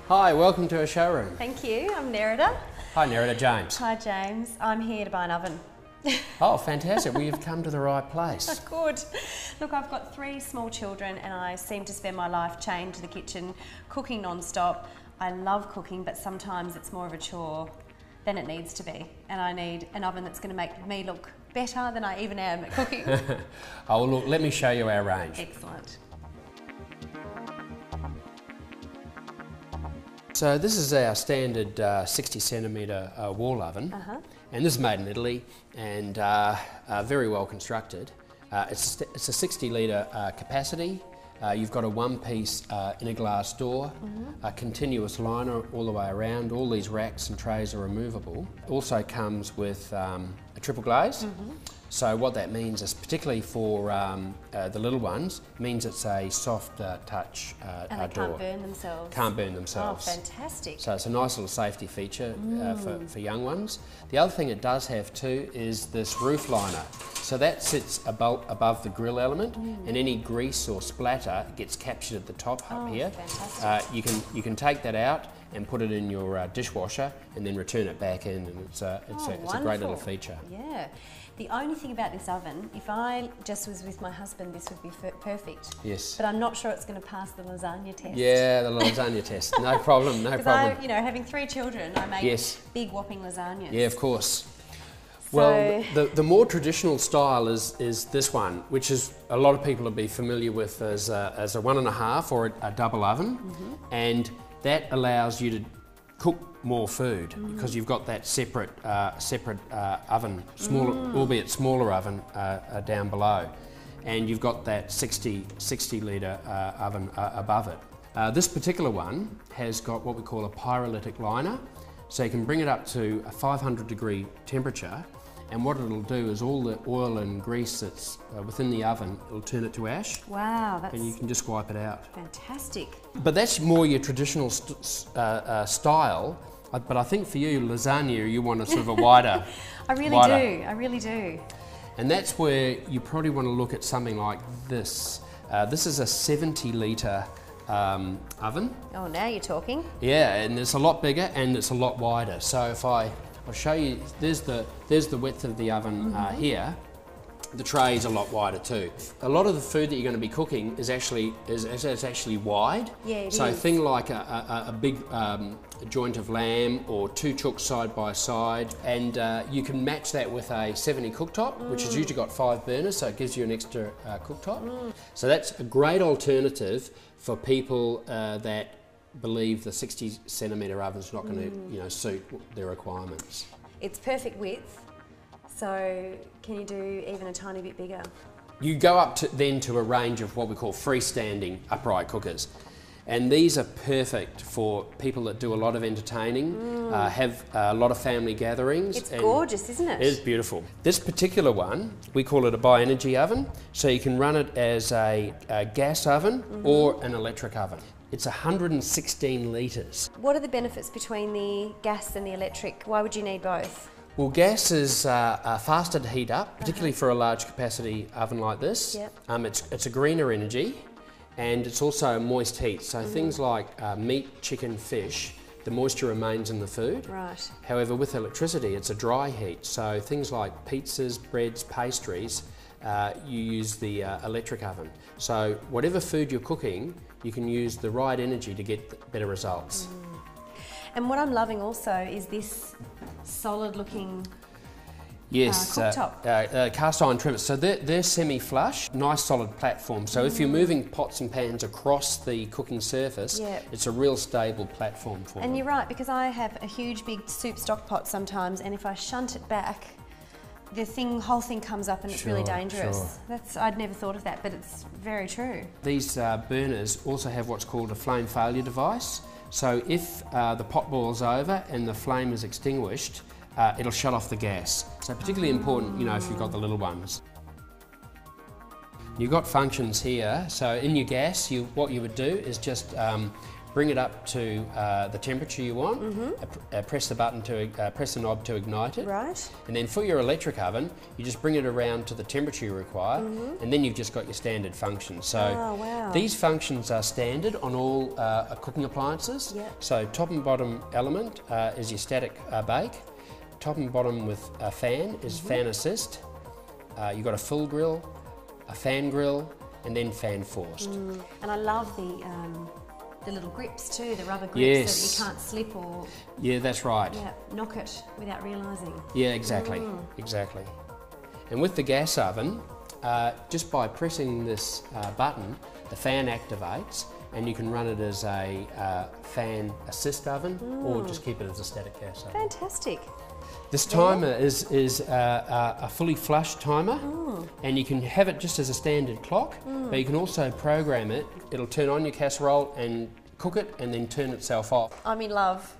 Hi, welcome to our showroom. Thank you, I'm Nerida. Hi Nerida, James. Hi James, I'm here to buy an oven. Oh, fantastic. Well, you've come to the right place. Good. Look, I've got 3 small children and I seem to spend my life chained to the kitchen, cooking non-stop. I love cooking, but sometimes it's more of a chore than it needs to be. And I need an oven that's going to make me look better than I even am at cooking. Oh, well, look, let me show you our range. Excellent. So this is our standard 60 centimetre wall oven, and this is made in Italy and very well constructed. It's a 60 litre capacity. You've got a one-piece inner glass door, a continuous liner all the way around. All these racks and trays are removable. Also comes with a triple glaze. So what that means is, particularly for the little ones, means it's a soft touch and they door. can't burn themselves. Can't burn themselves. Oh, fantastic. So it's a nice little safety feature for young ones. The other thing it does have too is this roof liner. So that sits above the grill element, and any grease or splatter gets captured at the top up here. Fantastic. You can take that out and put it in your dishwasher and then return it back in, and it's a great little feature. Yeah. The only thing about this oven, if I just was with my husband, this would be perfect. Yes. But I'm not sure it's going to pass the lasagna test. Yeah, the lasagna test. No problem, no problem. Because having 3 children, I make big whopping lasagnas. Yeah, of course. So well, the more traditional style is this one, which is a lot of people will be familiar with as a 1.5 or a double oven, and that allows you to cook more food because you've got that separate oven, albeit smaller oven down below, and you've got that 60 litre oven above it. This particular one has got what we call a pyrolytic liner, so you can bring it up to a 500-degree temperature, and what it'll do is all the oil and grease that's within the oven, it'll turn it to ash. Wow, that's... And you can just wipe it out. Fantastic. But that's more your traditional style, but I think for you, lasagna, you want a sort of a wider... I really do. And that's where you probably want to look at something like this. This is a 70 litre oven. Oh, now you're talking. Yeah, and it's a lot bigger and it's a lot wider. So if I'll show you, there's the width of the oven here. The tray is a lot wider too. A lot of the food that you're going to be cooking is actually wide. Yeah, it so is. thing like a big joint of lamb or 2 chooks side by side, and you can match that with a 70 cooktop, which has usually got 5 burners, so it gives you an extra cooktop. So that's a great alternative for people that believe the 60 centimetre oven's not going to suit their requirements. It's perfect width, so can you do even a tiny bit bigger? You go up to a range of what we call freestanding upright cookers, and these are perfect for people that do a lot of entertaining, have a lot of family gatherings. It's gorgeous, isn't it? It is beautiful. This particular one, we call it a bi-energy oven, so you can run it as a gas oven or an electric oven. It's 116 litres. What are the benefits between the gas and the electric? Why would you need both? Well, gas is faster to heat up, particularly for a large capacity oven like this. Yep. It's a greener energy, and it's also a moist heat. So things like meat, chicken, fish, the moisture remains in the food. Right. However, with electricity, it's a dry heat. So things like pizzas, breads, pastries, you use the electric oven. So whatever food you're cooking, you can use the right energy to get better results. And what I'm loving also is this solid looking cooktop. Cast iron trivets. So they're semi-flush, nice solid platform. So if you're moving pots and pans across the cooking surface, it's a real stable platform for them. And you're right, because I have a huge big soup stock pot sometimes, and if I shunt it back, the whole thing comes up and it's really dangerous. I'd never thought of that, but it's very true. These burners also have what's called a flame failure device. So if the pot boils over and the flame is extinguished, it'll shut off the gas. So particularly important, if you've got the little ones. You've got functions here. So in your gas, what you would do is just bring it up to the temperature you want, press the button to press the knob to ignite it. Right. And then for your electric oven, you just bring it around to the temperature you require, and then you've just got your standard functions. So these functions are standard on all cooking appliances. Yep. So top and bottom element is your static bake. Top and bottom with a fan is fan assist. You've got a full grill, a fan grill, and then fan forced. And I love the little grips too, the rubber grips, Yes. so that you can't slip or Yeah, that's right. knock it without realising. Yeah, exactly, exactly. And with the gas oven, just by pressing this button, the fan activates, and you can run it as a fan assist oven, or just keep it as a static gas oven. Fantastic. This timer is a fully flush timer, and you can have it just as a standard clock, but you can also program it. It'll turn on your casserole and cook it, and then turn itself off. I'm in love.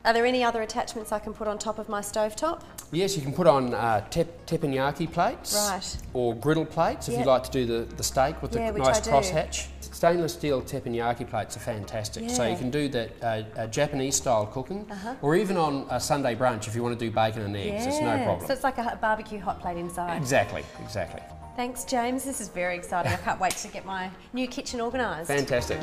Are there any other attachments I can put on top of my stovetop? Yes, you can put on teppanyaki plates, Right. or griddle plates if you like to do the steak with the which nice I do. crosshatch. Stainless steel teppanyaki plates are fantastic, so you can do that Japanese style cooking, or even on a Sunday brunch if you want to do bacon and eggs. It's no problem. So it's like a barbecue hot plate inside. Exactly, exactly. Thanks, James. This is very exciting. I can't wait to get my new kitchen organised. Fantastic.